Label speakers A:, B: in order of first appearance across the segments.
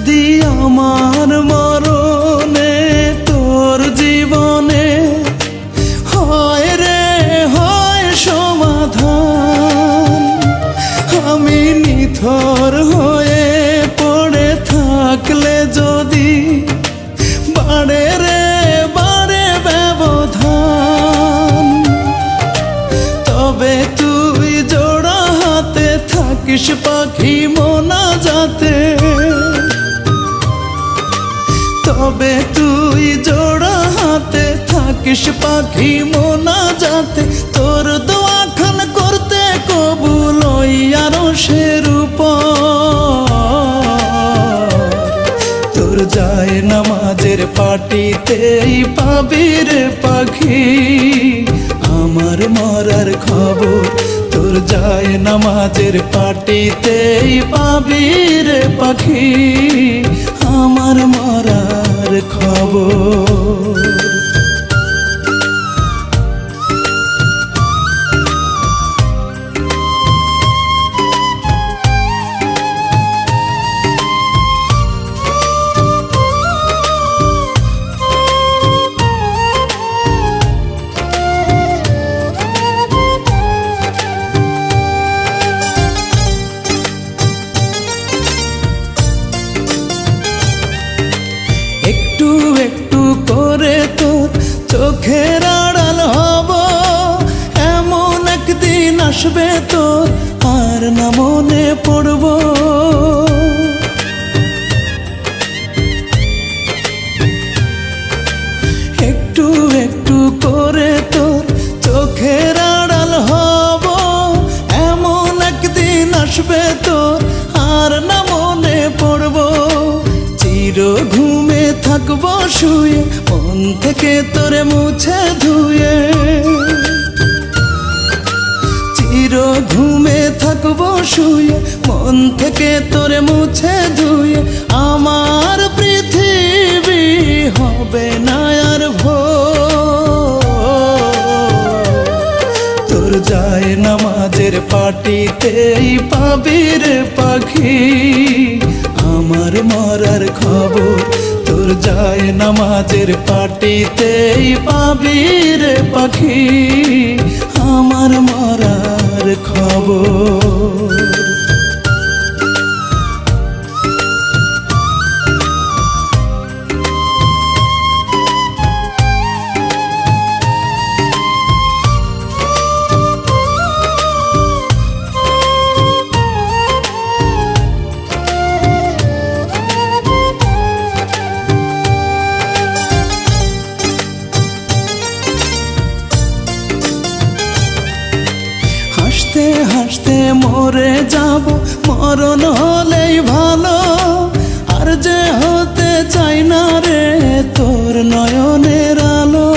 A: যদি আমার মরণে তোর জীবনে হয় রে হয় সমাধান, আমি নিথর হয়ে পড়ে থাকলে যদি বাড়ে রে বাড়ে ব্যবধান, তবে তুই জোড়া হাতে থাকিস পাখি মোনাজাতে, তবে তুই জোড়া হাতে থাকিস পাখি মোনাজাতে। তোর দোয়াখান করতে কবুল ওই আরশের উপর, তোর যায় নামাজের পাটিতেই পাবি রে পাখি আমার মরার খবর, তোর যায় নামাজের পাটিতেই পাবি রে পাখি আমার মরার খবর। একটু একটু করে তোর চোখের আড়াল হব, এমন একদিন আসবে তোর আর না মনে পড়ব। একটু একটু করে তোর চোখের আড়াল হব, এমন একদিন আসবে তোর আর না মনে পড়ব। চির ঘুমে থাকবো শুয়ে মন থেকে তোরে মুছে ধুয়ে, চির ঘুমে থাকবো শুয়ে মন থেকে তোরে মুছে ধুয়ে, আমার পৃথিবী হবে না আর ভোর, তোর যায় নামাজের পাটিতেই পাবি রে পাখি আমার মরার খবর, তোর যায় নামাজের পাটিতেই পাবি রে পাখি আমার মরার খবর। হাসতে হাসতে মরে যাব মরণ হলেই ভালো, আর যে হতে চাই না রে তোর নয়নের আলো।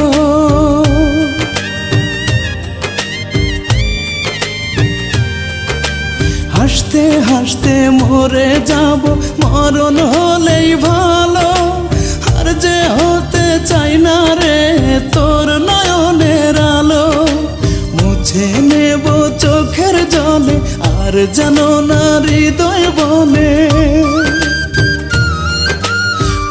A: হাসতে হাসতে মরে যাব মরণ হলেই ভালো, আর যে হতে চাই না রে তোর নয়নের আলো। মুছে নেব চোখের জলে আর যেন না হৃদয় বলে,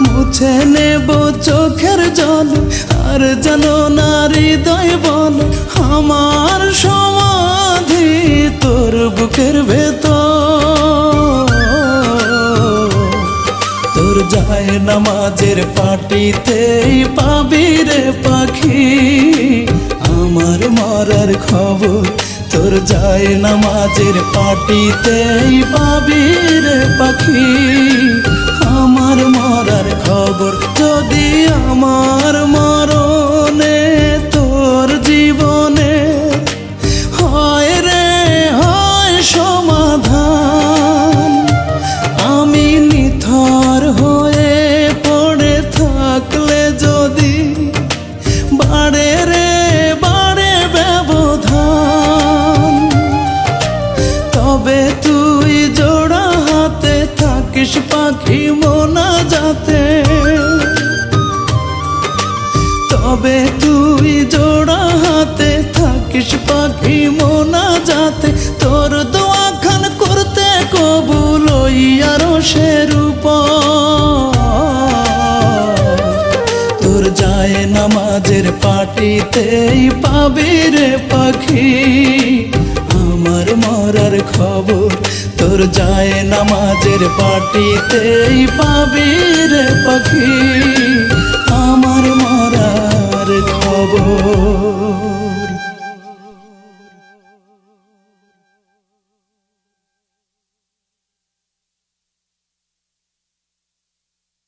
A: মুছে নেব চোখের জলে আর যেন না হৃদয় বলে, আমার সমাধি তোর বুকের ভেতর, তোর যায় নামাজের পাটিতেই পাবি রে পাখি আমার মরার খবর, তোর যায় নামাজের পাটিতেই পাবি রে পাখি আমার মরার খবর। যদি আমার মরণে তোর জীবনে হয় রে হয় সমাধান, আমি নিথর হয়ে পড়ে থাকলে যদি বাড়ে রে বাড়ে ব্যবধান, তবে তুই জোড়া হাতে থাকিস পাখি মোনাজাতে, তবে তুই জোড়া হাতে থাকিস পাখি মোনাজাতে। তোর দোয়াখান করতে কবুল ওই আরশের উপর, পাটিতেই পাবি রে পাখি আমার মরার খবর তোর যায় নামাজের পাটিতেই পাবি রে পাখি আমার মরার খবর।